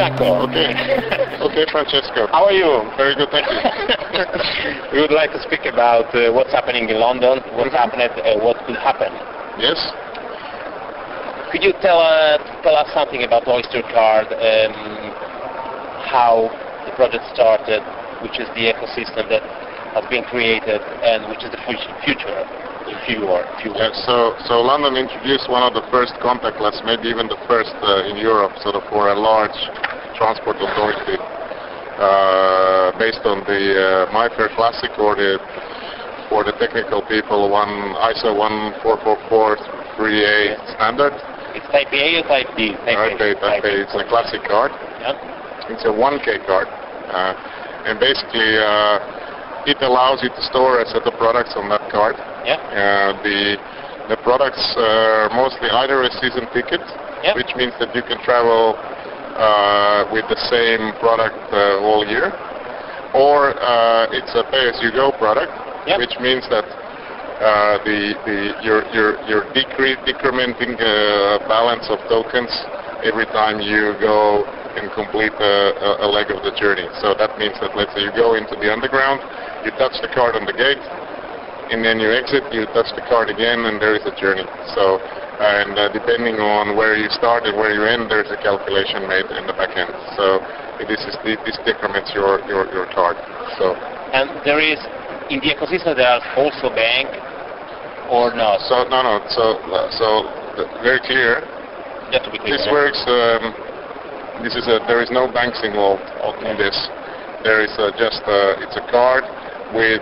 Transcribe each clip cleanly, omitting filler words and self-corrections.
Janko. Okay. Okay, Francesco. How are you? Very good, thank you. We would like to speak about what's happening in London, what happened, what could happen. Yes? Could you tell us something about Oyster Card, how the project started, which is the ecosystem that has been created, and which is the future, if you want. Yeah, so London introduced one of the first contactless, maybe even the first in Europe, sort of for a large transport authority, based on the MyFair Classic, or for the technical people, ISO 14443A standard. It's Type A or Type B? Type A. It's a classic card. Yeah. It's a 1K card, and basically it allows you to store a set of products on that card. Yeah. The products are mostly either a season ticket, yeah, which means that you can travel with the same product all year, or it's a pay-as-you-go product, yeah, which means that you're decrementing balance of tokens every time you go and complete a leg of the journey. So that means that, let's say you go into the underground, you touch the card on the gate, and then you exit, you touch the card again, and there is a journey. So, and depending on where you start and where you end, there's a calculation made in the back end. So this decrements your card. So. And there is, in the ecosystem, there are also bank, or not? So no. So very clear. Just to be clear. This works. There is no banks involved in this. There is just it's a card with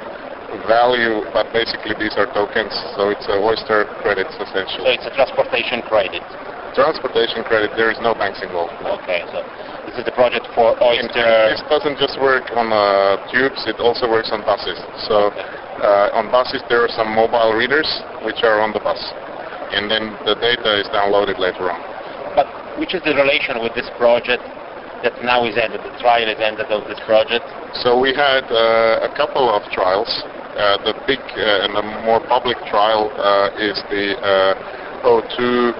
value, but basically these are tokens. So it's Oyster credits essentially. So it's a transportation credit. Transportation credit. There is no banks involved. Okay. So this is the project for Oyster. This doesn't just work on tubes. It also works on buses. So on buses there are some mobile readers which are on the bus, and then the data is downloaded later on. But which is the relation with this project that now is ended, the trial is ended of this project? So we had a couple of trials. The big and the more public trial is the O2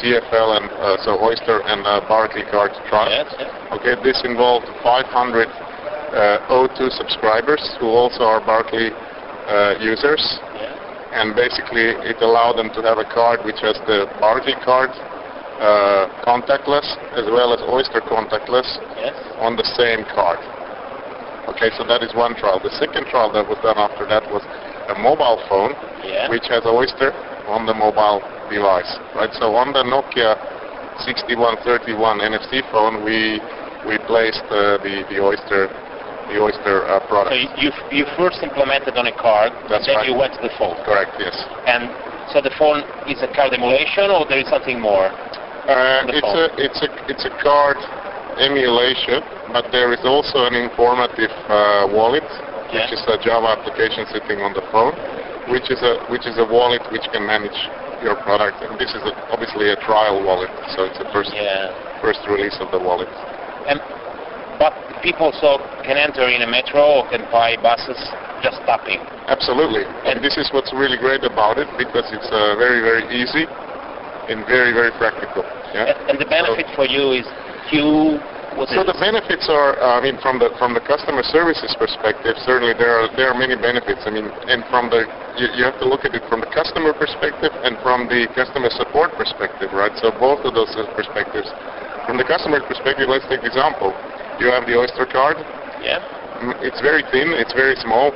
TFL and so Oyster and Barclay card trial. Yes, yes. Okay, this involved 500 O2 subscribers who also are Barclay users. Yeah. And basically it allowed them to have a card which has the Barclay card contactless as well as Oyster contactless, yes, on the same card. Okay, so that is one trial. The second trial that was done after that was a mobile phone, yeah, which has Oyster on the mobile device, right? So on the Nokia 6131 NFC phone, we placed the Oyster product. So you first implemented on a card, That's then right. you went to the phone. Correct, yes. And so the phone is a card emulation, or there is something more? It's a card emulation, but there is also an informative wallet, which is a Java application sitting on the phone, which is a wallet which can manage your product. And this is obviously a trial wallet, so it's a first release of the wallet. But people can enter in a metro or can buy buses just tapping. Absolutely, and this is what's really great about it, because it's very, very easy and very, very practical. Yeah. And the benefit for you is queue. The benefits are, from the customer services perspective, certainly there are many benefits. And you have to look at it from the customer perspective and from the customer support perspective, right? So both of those perspectives. From the customer perspective, let's take example. You have the Oyster card. Yeah. It's very thin. It's very small.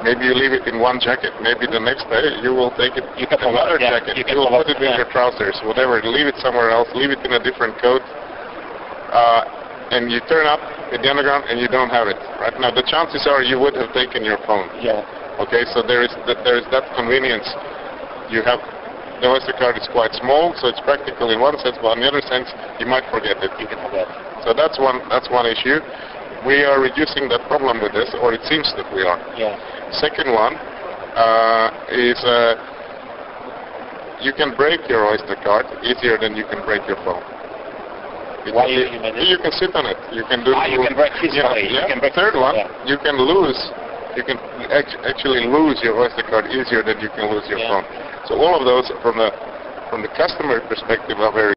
Maybe you leave it in one jacket. Maybe the next day you will take it in another jacket. You will put it in your trousers, whatever. Leave it somewhere else. Leave it in a different coat. And you turn up at the underground and you don't have it. Right now, the chances are you would have taken your phone. Yeah. Okay, so there is that convenience. You have the Oyster card is quite small, so it's practical in one sense, but in the other sense, you might forget it. You can forget. So that's one issue. We are reducing that problem with this, or it seems that we are. Yeah. Second one is you can break your Oyster card easier than you can break your phone. Why you mean it? You can sit on it. You can do. You can break physically. Yeah. You can break. Third one, yeah. You can lose. You can actually lose your Oyster card easier than you can lose your phone. So all of those, from the customer perspective, are very